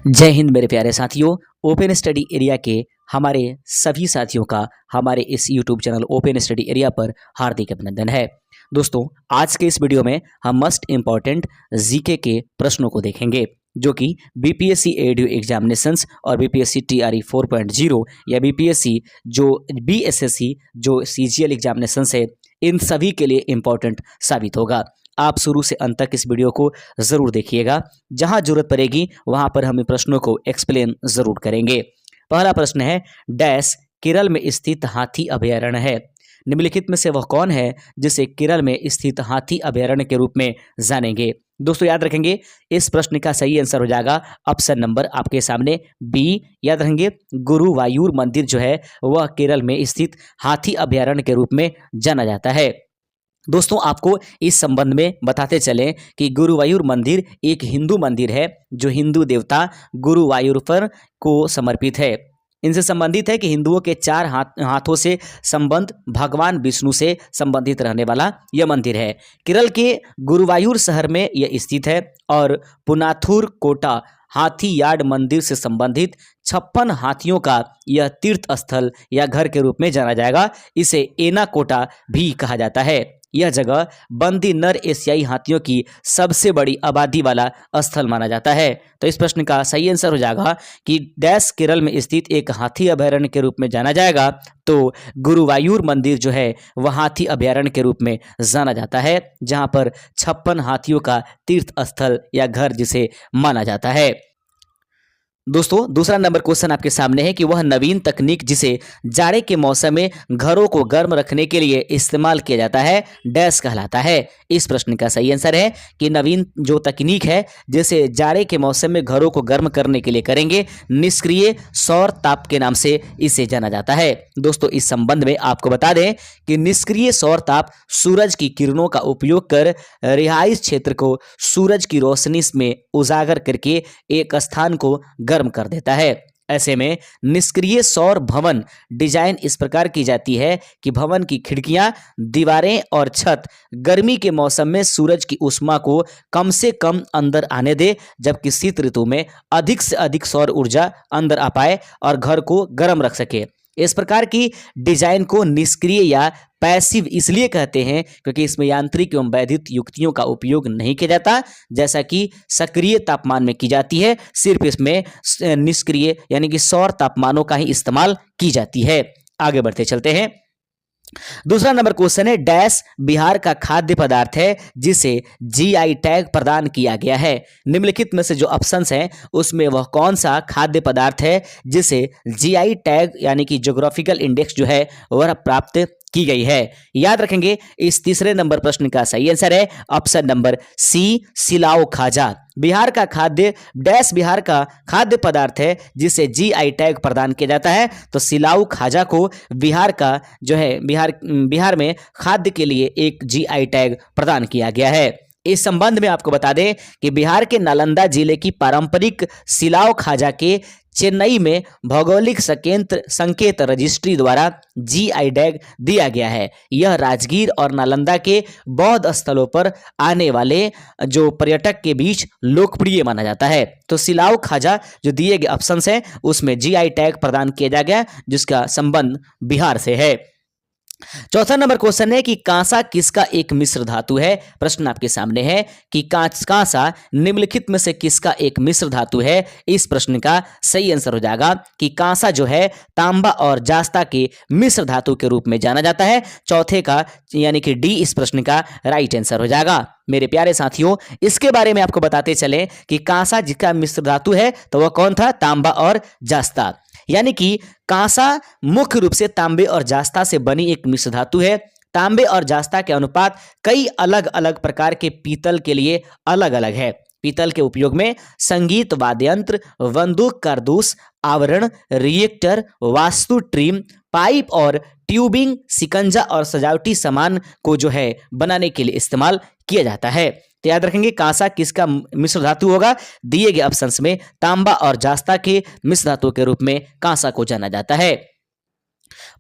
जय हिंद मेरे प्यारे साथियों। ओपन स्टडी एरिया के हमारे सभी साथियों का हमारे इस YouTube channel open study area पर हार्दिक अभिनंदन है। दोस्तों, आज के इस वीडियो में हम मस्ट इम्पॉर्टेंट जीके के प्रश्नों को देखेंगे जो कि बीपीएससी एडीयू एग्जामिनेशंस और बीपीएससी टीआरई 4.0 या बीपीएससी जो बीएसएससी जो सीजीएल एग्जामिनेशंस है, इन सभी के लिए इम्पॉर्टेंट साबित होगा। आप शुरू से अंत तक इस वीडियो को ज़रूर देखिएगा। जहां जरूरत पड़ेगी वहां पर हम इन प्रश्नों को एक्सप्लेन ज़रूर करेंगे। पहला प्रश्न है, डैश केरल में स्थित हाथी अभयारण्य है। निम्नलिखित में से वह कौन है जिसे केरल में स्थित हाथी अभयारण्य के रूप में जानेंगे। दोस्तों याद रखेंगे, इस प्रश्न का सही आंसर हो जाएगा ऑप्शन नंबर आपके सामने बी। याद रखेंगे, गुरुवायूर मंदिर जो है वह केरल में स्थित हाथी अभयारण्य के रूप में जाना जाता है। दोस्तों, आपको इस संबंध में बताते चलें कि गुरुवायूर मंदिर एक हिंदू मंदिर है जो हिंदू देवता गुरुवायूरपर को समर्पित है। इनसे संबंधित है कि हिंदुओं के चार हाथों से संबंध भगवान विष्णु से संबंधित रहने वाला यह मंदिर है। केरल के गुरुवायूर शहर में यह स्थित है और पुनाथुर कोटा हाथी यार्ड मंदिर से संबंधित 56 हाथियों का यह तीर्थ स्थल या घर के रूप में जाना जाएगा। इसे एनाकोटा भी कहा जाता है। यह जगह बंदी नर एशियाई हाथियों की सबसे बड़ी आबादी वाला स्थल माना जाता है। तो इस प्रश्न का सही आंसर हो जाएगा कि डैश केरल में स्थित एक हाथी अभयारण्य के रूप में जाना जाएगा। तो गुरुवायूर मंदिर जो है वह हाथी अभयारण्य के रूप में जाना जाता है, जहां पर 56 हाथियों का तीर्थ स्थल या घर जिसे माना जाता है। दोस्तों, दूसरा नंबर क्वेश्चन आपके सामने है कि वह नवीन तकनीक जिसे जाड़े के मौसम में घरों को गर्म रखने के लिए इस्तेमाल किया जाता है डैश कहलाता है। इस प्रश्न का सही आंसर है कि नवीन जो तकनीक है जिसे जाड़े के मौसम में घरों को गर्म करने के लिए करेंगे, निष्क्रिय सौर ताप के नाम से इसे जाना जाता है। दोस्तों, इस संबंध में आपको बता दें कि निष्क्रिय सौर ताप सूरज की किरणों का उपयोग कर रिहाइश क्षेत्र को सूरज की रोशनी में उजागर करके एक स्थान को गर्म कर देता है। ऐसे में निष्क्रिय सौर भवन डिजाइन इस प्रकार की जाती है कि भवन की खिड़कियां, दीवारें और छत गर्मी के मौसम में सूरज की ऊष्मा को कम से कम अंदर आने दे, जबकि शीत ऋतु में अधिक से अधिक सौर ऊर्जा अंदर आ पाए और घर को गर्म रख सके। इस प्रकार की डिजाइन को निष्क्रिय या पैसिव इसलिए कहते हैं क्योंकि इसमें यांत्रिक एवं वैद्युत युक्तियों का उपयोग नहीं किया जाता, जैसा कि सक्रिय तापमान में की जाती है। सिर्फ इसमें निष्क्रिय यानी कि सौर तापमानों का ही इस्तेमाल की जाती है। आगे बढ़ते चलते हैं। दूसरा नंबर क्वेश्चन है, डैश बिहार का खाद्य पदार्थ है जिसे जीआई टैग प्रदान किया गया है। निम्नलिखित में से जो ऑप्शंस हैं उसमें वह कौन सा खाद्य पदार्थ है जिसे जीआई टैग यानी कि ज्योग्राफिकल इंडेक्स जो है वह प्राप्त की गई है। याद रखेंगे, इस तीसरे नंबर प्रश्न का सही आंसर है ऑप्शन नंबर सी, सिलाओ खाजा। बिहार का खाद्य डैश बिहार का खाद्य पदार्थ है जिसे जीआई टैग प्रदान किया जाता है। तो सिलाऊ खाजा को बिहार का जो है बिहार में खाद्य के लिए एक जीआई टैग प्रदान किया गया है। इस संबंध में आपको बता दें कि बिहार के नालंदा जिले की पारंपरिक सिलाओ खाजा के चेन्नई में भौगोलिक संकेत रजिस्ट्री द्वारा जीआई टैग दिया गया है। यह राजगीर और नालंदा के बौद्ध स्थलों पर आने वाले जो पर्यटक के बीच लोकप्रिय माना जाता है। तो सिलाओ खाजा जो दिए गए ऑप्शंस हैं उसमें जीआई टैग प्रदान किया गया जिसका संबंध बिहार से है। चौथा नंबर क्वेश्चन है कि कांसा किसका एक मिश्र धातु है। प्रश्न आपके सामने है कि कांसा निम्नलिखित में से किसका एक मिश्र धातु है। इस प्रश्न का सही आंसर हो जाएगा कि कांसा जो है तांबा और जास्ता के मिश्र धातु के रूप में जाना जाता है। चौथे का यानी कि डी इस प्रश्न का राइट आंसर हो जाएगा। मेरे प्यारे साथियों, इसके बारे में आपको बताते चलें कि कांसा जिसका मिश्र धातु है तो वह कौन था, तांबा और जास्ता। यानी कि कांसा मुख्य रूप से तांबे और जास्ता से बनी एक मिश्र धातु है। तांबे और जास्ता के अनुपात कई अलग अलग प्रकार के पीतल के लिए अलग अलग है। पीतल के उपयोग में संगीत वाद्ययंत्र, बंदूक कारतूस, आवरण, रिएक्टर, वास्तु ट्रिम, पाइप और ट्यूबिंग, सिकंजा और सजावटी सामान को जो है बनाने के लिए इस्तेमाल किया जाता है। तो याद रखेंगे, कांसा किसका मिश्र धातु होगा। दिए गए ऑप्शंस में तांबा और जास्ता के मिश्र धातु के रूप में कांसा को जाना जाता है।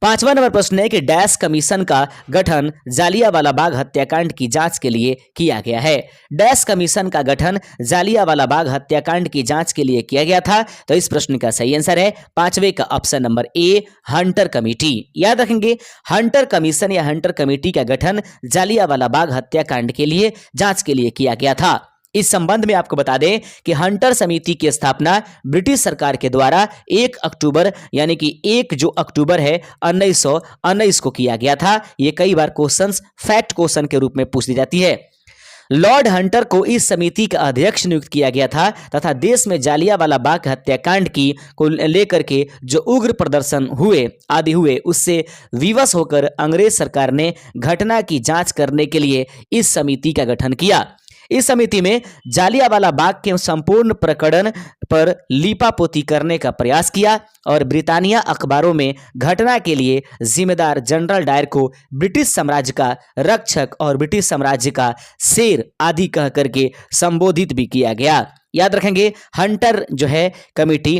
पांचवा नंबर प्रश्न है कि डैश कमीशन का गठन जालियांवाला बाग हत्याकांड की जांच के लिए किया गया है। डैश कमीशन का गठन जालियांवाला बाग हत्याकांड की जांच के लिए किया गया था। तो इस प्रश्न का सही आंसर है पांचवे का option number A, Hunter committee. याद रखेंगे, हंटर कमीशन या हंटर कमेटी का गठन जालियांवाला बाग हत्याकांड के लिए जांच के लिए किया गया था। इस संबंध में आपको बता दें कि हंटर समिति की स्थापना ब्रिटिश सरकार के द्वारा 1 अक्टूबर यानी कि 1 जो अक्टूबर है 1919 को किया गया था। यह कई बार क्वेश्चंस फैक्ट क्वेश्चन के रूप में पूछ ली जाती है। लॉर्ड हंटर को इस समिति का अध्यक्ष नियुक्त किया गया था तथा देश में जालियांवाला बाग हत्याकांड की को लेकर के जो उग्र प्रदर्शन हुए उससे विवश होकर अंग्रेज सरकार ने घटना की जांच करने के लिए इस समिति का गठन किया। इस समिति में जालियांवाला बाग के संपूर्ण प्रकरण पर लीपापोती करने का प्रयास किया और ब्रिटानिया अखबारों में घटना के लिए जिम्मेदार जनरल डायर को ब्रिटिश साम्राज्य का रक्षक और ब्रिटिश साम्राज्य का शेर आदि कह करके संबोधित भी किया गया। याद रखेंगे, हंटर जो है कमेटी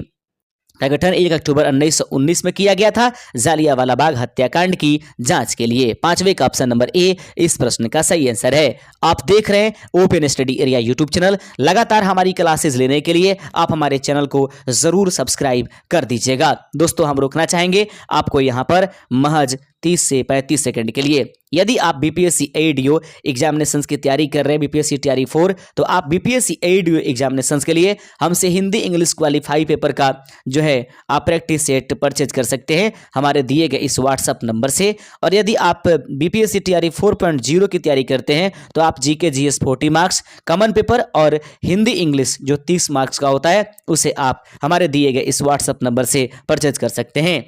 का गठन 1 अक्टूबर 1919 में किया गया था जालियांवाला बाग हत्याकांड की जांच के लिए। पांचवे का ऑप्शन नंबर ए इस प्रश्न का सही आंसर है। आप देख रहे हैं open study area YouTube channel. लगातार हमारी क्लासेस लेने के लिए आप हमारे चैनल को जरूर सब्सक्राइब कर दीजिएगा। दोस्तों, हम रुकना चाहेंगे आपको यहाँ पर महज 30 से 35 सेकंड के लिए। यदि आप बीपीएससी एडीओ एग्जामिनेशंस की तैयारी कर रहे हैं, बीपीएससी तैयारी 4, तो आप बीपीएससी एडीओ एग्जामिनेशंस के लिए हमसे हिंदी इंग्लिश क्वालिफाई पेपर का जो है आप प्रैक्टिस सेट परचेज कर सकते हैं हमारे दिए गए इस व्हाट्सएप नंबर से। और यदि आप बीपीएससी तैयारी 4.0 की तैयारी करते हैं तो आप GK GS 40 marks, common paper और हिंदी इंग्लिश जो 30 मार्क्स का होता है उसे आप हमारे दिए गए इस व्हाट्सएप नंबर से परचेज कर सकते हैं।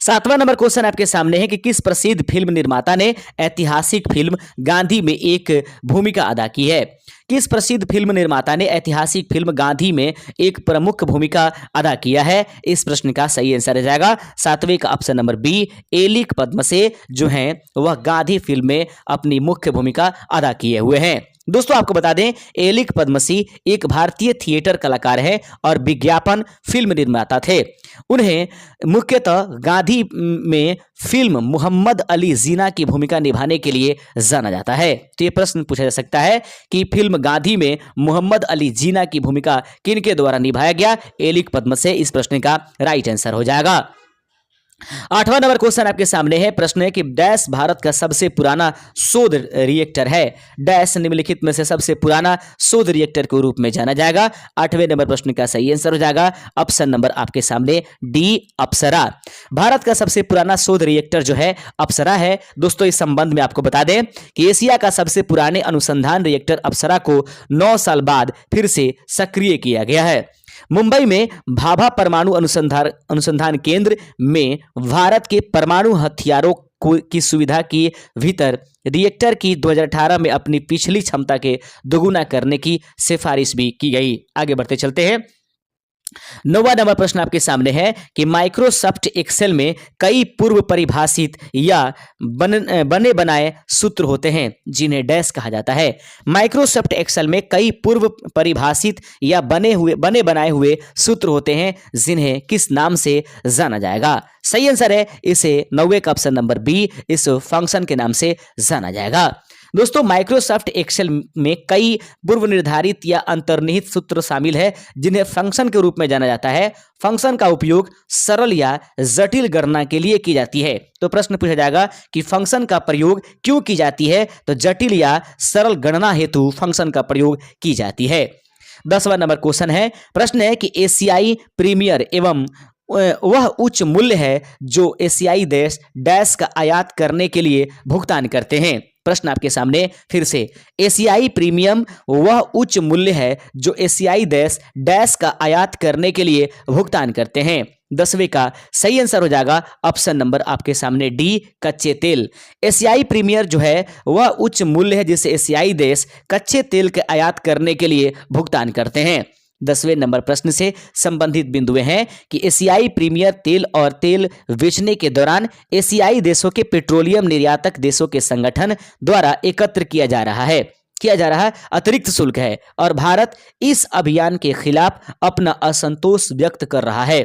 सातवां नंबर क्वेश्चन आपके सामने है कि किस प्रसिद्ध फिल्म निर्माता ने ऐतिहासिक फिल्म गांधी में एक भूमिका अदा की है। किस प्रसिद्ध फिल्म निर्माता ने ऐतिहासिक फिल्म गांधी में एक प्रमुख भूमिका अदा किया है। इस प्रश्न का सही आंसर हो जाएगा सातवें का ऑप्शन नंबर बी, एलिक पद्मसे जो हैं वह गांधी फिल्म में अपनी मुख्य भूमिका अदा किए हुए हैं। दोस्तों, आपको बता दें एलिक पद्मसी एक भारतीय थिएटर कलाकार है और विज्ञापन फिल्म निर्माता थे। उन्हें मुख्यतः गांधी में फिल्म मोहम्मद अली जिन्ना की भूमिका निभाने के लिए जाना जाता है। तो ये प्रश्न पूछा जा सकता है कि फिल्म गांधी में मोहम्मद अली जिन्ना की भूमिका किनके द्वारा निभाया गया। एलिक पद्मसे इस प्रश्न का राइट आंसर हो जाएगा। आठवां नंबर क्वेश्चन आपके सामने है। प्रश्न है कि डैश भारत का सबसे पुराना शोध रिएक्टर है। डैश निम्नलिखित में से सबसे पुराना शोध रिएक्टर के रूप में जाना जाएगा। आठवें नंबर प्रश्न का सही आंसर हो जाएगा ऑप्शन नंबर आपके सामने डी, अप्सरा। भारत का सबसे पुराना शोध रिएक्टर जो है अप्सरा है। दोस्तों, इस संबंध में आपको बता दें कि एशिया का सबसे पुराने अनुसंधान रिएक्टर अप्सरा को 9 साल बाद फिर से सक्रिय किया गया है। मुंबई में भाभा परमाणु अनुसंधान केंद्र में भारत के परमाणु हथियारों की सुविधा की भीतर रिएक्टर की 2018 में अपनी पिछली क्षमता के दोगुना करने की सिफारिश भी की गई। आगे बढ़ते चलते हैं। 9वां नंबर प्रश्न आपके सामने है कि माइक्रोसॉफ्ट एक्सेल में कई पूर्व परिभाषित या बने बनाए सूत्र होते हैं जिन्हें डैश कहा जाता है। माइक्रोसॉफ्ट एक्सेल में कई पूर्व परिभाषित या बने बनाए हुए सूत्र होते हैं जिन्हें किस नाम से जाना जाएगा। सही आंसर है इसे 9वें का ऑप्शन नंबर बी, इस फंक्शन के नाम से जाना जाएगा। दोस्तों, माइक्रोसॉफ्ट एक्सेल में कई पूर्व निर्धारित या अंतर्निहित सूत्र शामिल है जिन्हें फंक्शन के रूप में जाना जाता है। फंक्शन का उपयोग सरल या जटिल गणना के लिए की जाती है। तो प्रश्न पूछा जाएगा कि फंक्शन का प्रयोग क्यों की जाती है, तो जटिल या सरल गणना हेतु फंक्शन का प्रयोग की जाती है। 10वां नंबर क्वेश्चन है। प्रश्न है कि एशियाई प्रीमियर एवं वह उच्च मूल्य है जो एशियाई देश डैश का आयात करने के लिए भुगतान करते हैं। प्रश्न आपके सामने फिर से, एशियाई प्रीमियम वह उच्च मूल्य है जो एशियाई देश डैश का आयात करने के लिए भुगतान करते हैं। 10वें का सही आंसर हो जाएगा ऑप्शन नंबर आपके सामने डी, कच्चे तेल। एशियाई प्रीमियर जो है वह उच्च मूल्य है जिसे एशियाई देश कच्चे तेल के आयात करने के लिए भुगतान करते हैं। 10वें नंबर प्रश्न से संबंधित बिंदुएं हैं कि एशियाई प्रीमियर तेल और तेल बेचने के दौरान एशियाई देशों के पेट्रोलियम निर्यातक देशों के संगठन द्वारा एकत्र किया जा रहा अतिरिक्त शुल्क है और भारत इस अभियान के खिलाफ अपना असंतोष व्यक्त कर रहा है।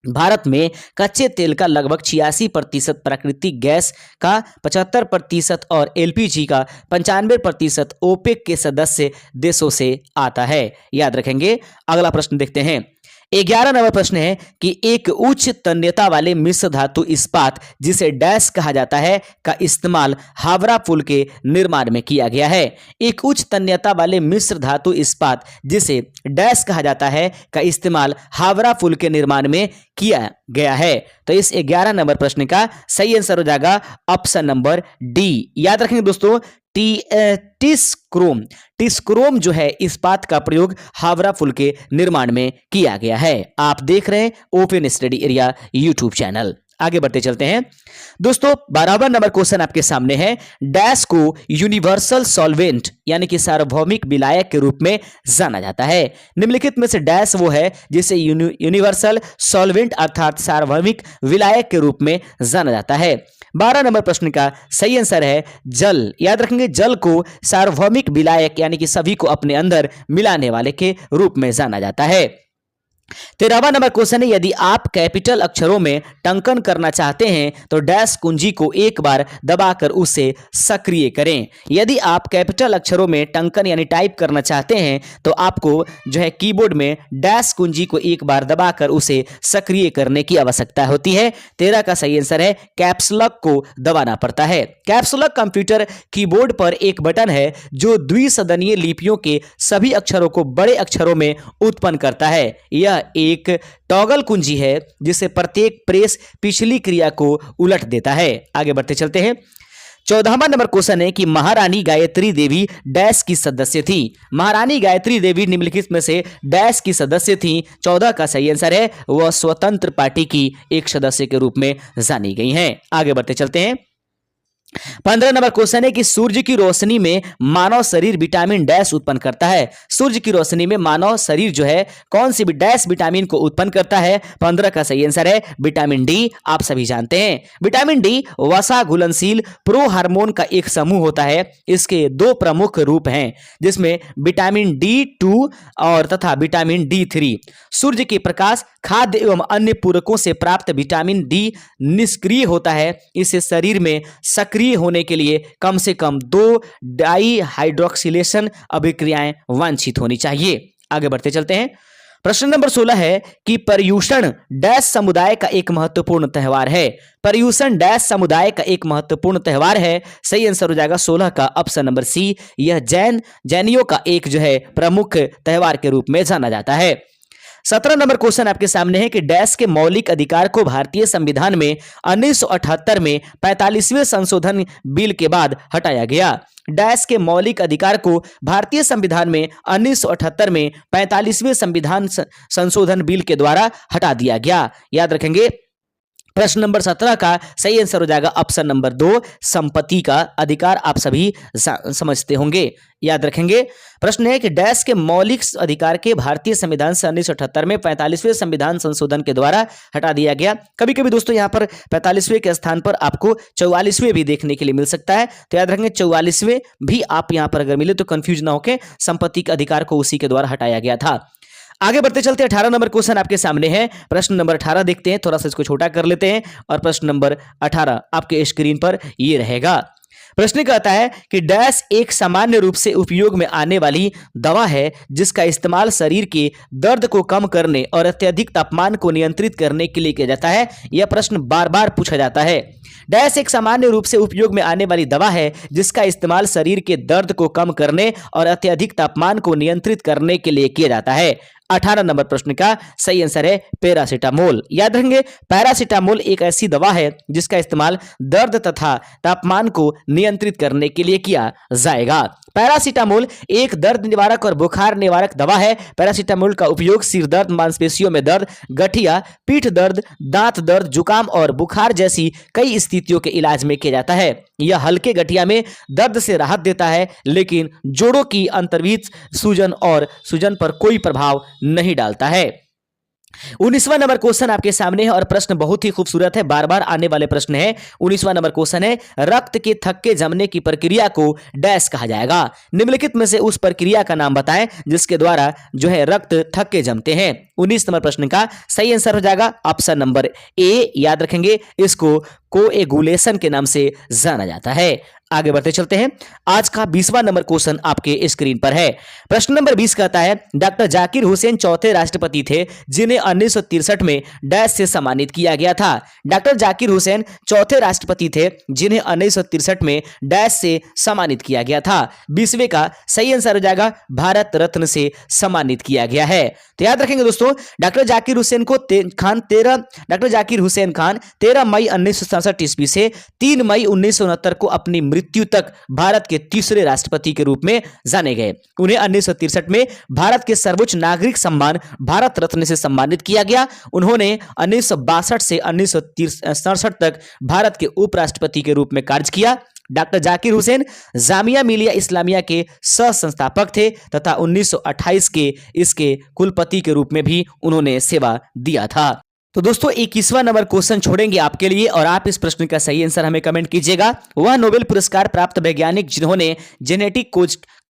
भारत में कच्चे तेल का लगभग 86%, प्राकृतिक गैस का 75% और एलपीजी का 95% ओपेक के सदस्य देशों से आता है। याद रखेंगे। अगला प्रश्न देखते हैं। 11 नंबर प्रश्न है कि एक उच्च तन्यता वाले मिश्र धातु इस्पात जिसे डैश कहा जाता है का इस्तेमाल हावड़ा पुल के निर्माण में किया गया है। एक उच्च तन्यता वाले मिश्र धातु इस्पात जिसे डैश कहा जाता है का इस्तेमाल हावड़ा पुल के निर्माण में किया गया है। तो इस 11 नंबर प्रश्न का सही आंसर हो जाएगा ऑप्शन नंबर डी। याद रखेंगे दोस्तों, टिस्क्रोम जो है इस्पात का प्रयोग हावड़ा पुल के निर्माण में किया गया है। आप देख रहे हैं open study area YouTube channel. आगे बढ़ते चलते हैं दोस्तों। 12वां नंबर क्वेश्चन आपके सामने है। डैश को यूनिवर्सल सॉल्वेंट यानी कि सार्वभौमिक विलायक के रूप में जाना जाता है। निम्नलिखित में से डैश वो है जिसे यूनिवर्सल सॉल्वेंट अर्थात सार्वभौमिक विलायक के रूप में जाना जाता है। 12 नंबर प्रश्न का सही आंसर है जल। याद रखेंगे, जल को सार्वभौमिक विलायक यानी कि सभी को अपने अंदर मिलाने वाले के रूप में जाना जाता है। 13वां नंबर क्वेश्चन है। यदि आप कैपिटल अक्षरों में टंकन करना चाहते हैं तो डैश कुंजी को एक बार दबाकर उसे सक्रिय करें। यदि आप कैपिटल अक्षरों में टंकन यानी टाइप करना चाहते हैं तो आपको जो है कीबोर्ड में डैश कुंजी को एक बार दबाकर उसे सक्रिय करने की आवश्यकता होती है। 13 का सही आंसर है कैप्स लॉक को दबाना पड़ता है। कैप्स लॉक कंप्यूटर कीबोर्ड पर एक बटन है जो द्विसदनीय लिपियों के सभी अक्षरों को बड़े अक्षरों में उत्पन्न करता है। यह एक टॉगल कुंजी है जिसे प्रत्येक प्रेस पिछली क्रिया को उलट देता है। आगे बढ़ते चलते हैं। 14वां नंबर क्वेश्चन है कि महारानी गायत्री देवी डैश की सदस्य थी। महारानी गायत्री देवी निम्नलिखित में से डैश की सदस्य थी। 14 का सही आंसर है वह स्वतंत्र पार्टी की एक सदस्य के रूप में जानी गई हैं। आगे बढ़ते चलते हैं। 15 नंबर क्वेश्चन है कि सूर्य की रोशनी में मानव शरीर विटामिन डैश उत्पन्न करता है। सूर्य की रोशनी में मानव शरीर जो है कौन सी डैश विटामिन को उत्पन्न करता है। 15 का सही आंसर है विटामिन डी। आप सभी जानते हैं विटामिन डी वसा घुलनशील प्रो हार्मोन का एक समूह होता है। इसके दो प्रमुख रूप हैं जिसमें विटामिन D2 और तथा विटामिन D3। सूर्य के प्रकाश, खाद्य एवं अन्य पूरकों से प्राप्त विटामिन डी निष्क्रिय होता है। इसे शरीर में सक्रिय होने के लिए कम से कम 2 डाइहाइड्रोक्सिलेशन अभिक्रियाएं वांछित होनी चाहिए। आगे बढ़ते चलते हैं। प्रश्न नंबर 16 है कि पर्युषण डैश समुदाय का एक महत्वपूर्ण त्यौहार है। पर्युषण डैश समुदाय का एक महत्वपूर्ण त्यौहार है। सही आंसर हो जाएगा 16 का ऑप्शन नंबर सी। यह जैनियों का एक जो है प्रमुख त्यौहार के रूप में जाना जाता है। 17 नंबर क्वेश्चन आपके सामने है कि डैश के मौलिक अधिकार को भारतीय संविधान में 1978 में 45वें संशोधन बिल के बाद हटाया गया। डैश के मौलिक अधिकार को भारतीय संविधान में 1978 में 45वें संविधान संशोधन बिल के द्वारा हटा दिया गया। याद रखेंगे प्रश्न नंबर 17 का सही आंसर हो जाएगा ऑप्शन नंबर 2 संपत्ति का अधिकार। आप सभी समझते होंगे। याद रखेंगे प्रश्न है कि डैश के मौलिक अधिकार के भारतीय संविधान से 1978 में 45वें संविधान संशोधन के द्वारा हटा दिया गया। कभी कभी दोस्तों यहाँ पर 45वें के स्थान पर आपको 44वें भी देखने के लिए मिल सकता है। तो याद रखेंगे 44वें भी आप यहाँ पर अगर मिले तो कंफ्यूज ना होकर संपत्ति के अधिकार को उसी के द्वारा हटाया गया था। आगे बढ़ते चलते 18 नंबर क्वेश्चन आपके सामने है। प्रश्न नंबर 18 देखते हैं, थोड़ा सा इसको छोटा कर लेते हैं और प्रश्न नंबर 18 आपके स्क्रीन पर ये रहेगा। प्रश्न कहता है कि डैश एक सामान्य रूप से उपयोग में आने वाली दवा है जिसका इस्तेमाल शरीर के दर्द को कम करने और अत्यधिक तापमान को नियंत्रित करने के लिए किया जाता है। यह प्रश्न बार बार पूछा जाता है। डैश एक सामान्य रूप से उपयोग में आने वाली दवा है जिसका इस्तेमाल शरीर के दर्द को कम करने और अत्यधिक तापमान को नियंत्रित करने के लिए किया जाता है। 18 नंबर प्रश्न का सही आंसर है पैरासीटामोल। याद रखेंगे पैरासीटामोल एक ऐसी दवा है जिसका इस्तेमाल दर्द तथा तापमान को नियंत्रित करने के लिए किया जाएगा। पैरासीटामोल एक दर्द निवारक और बुखार निवारक दवा है। पैरासीटामोल का उपयोग सिर दर्द, मांसपेशियों में दर्द, गठिया, पीठ दर्द, दांत दर्द, जुकाम और बुखार जैसी कई स्थितियों के इलाज में किया जाता है। यह हल्के गठिया में दर्द से राहत देता है लेकिन जोड़ों की अंतर्विध सूजन और सूजन पर कोई प्रभाव नहीं डालता है। 19वां नंबर क्वेश्चन आपके सामने है और प्रश्न बहुत ही खूबसूरत है, बार बार आने वाले प्रश्न है। 19वां नंबर क्वेश्चन है, रक्त के थक्के जमने की प्रक्रिया को डैश कहा जाएगा। निम्नलिखित में से उस प्रक्रिया का नाम बताएं जिसके द्वारा जो है रक्त थक्के जमते हैं। 19 नंबर प्रश्न का सही आंसर हो जाएगा ऑप्शन नंबर ए। याद रखेंगे, इसको कोएगुलेशन के नाम से जाना जाता है। आगे बढ़ते चलते हैं। आज का 20वां नंबर क्वेश्चन आपके स्क्रीन पर है। प्रश्न नंबर 20 कहता है, डॉक्टर जाकिर हुसैन चौथे राष्ट्रपति थे जिन्हें 1963 में डैश से सम्मानित किया गया था। डॉक्टर जाकिर हुसैन चौथे राष्ट्रपति थे जिन्हें 1963 में डैश से सम्मानित किया गया था। 20वें का सही आंसर हो जाएगा भारत रत्न से सम्मानित किया गया है। तो याद रखेंगे दोस्तों, डॉक्टर जाकिर हुसैन खान 13 मई 1967 ईस्वी से 3 मई 1969 को अपनी मृत्यु तक भारत के तीसरे राष्ट्रपति के रूप में जाने गए। उन्हें 1963 में भारत के सर्वोच्च नागरिक सम्मान भारत रत्न से सम्मानित किया गया। उन्होंने 1962 से 1967 तक भारत के उपराष्ट्रपति के रूप में कार्य किया। डॉक्टर जाकिर हुसैन जामिया मिलिया इस्लामिया के सह संस्थापक थे तथा 1928 के इसके कुलपति के रूप में भी उन्होंने सेवा दिया था। तो दोस्तों 21वां नंबर क्वेश्चन छोड़ेंगे आपके लिए और आप इस प्रश्न का सही आंसर हमें कमेंट कीजिएगा। वह नोबेल पुरस्कार प्राप्त वैज्ञानिक जिन्होंने जेनेटिक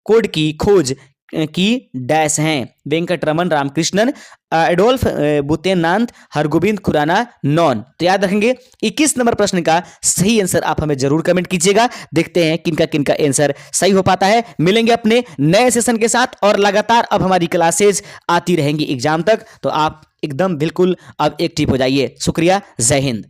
कोड की खोज की डैश हैं। Venkatraman Ramakrishnan, Adolf Butenandt, Hargobind Khorana, नॉन। तो याद रखेंगे 21 नंबर प्रश्न का सही आंसर आप हमें जरूर कमेंट कीजिएगा। देखते हैं किनका किनका आंसर सही हो पाता है। मिलेंगे अपने नए सेशन के साथ और लगातार अब हमारी क्लासेज आती रहेंगी एग्जाम तक, तो आप एकदम बिल्कुल अब एक्टिव हो जाइए। शुक्रिया, जय हिंद।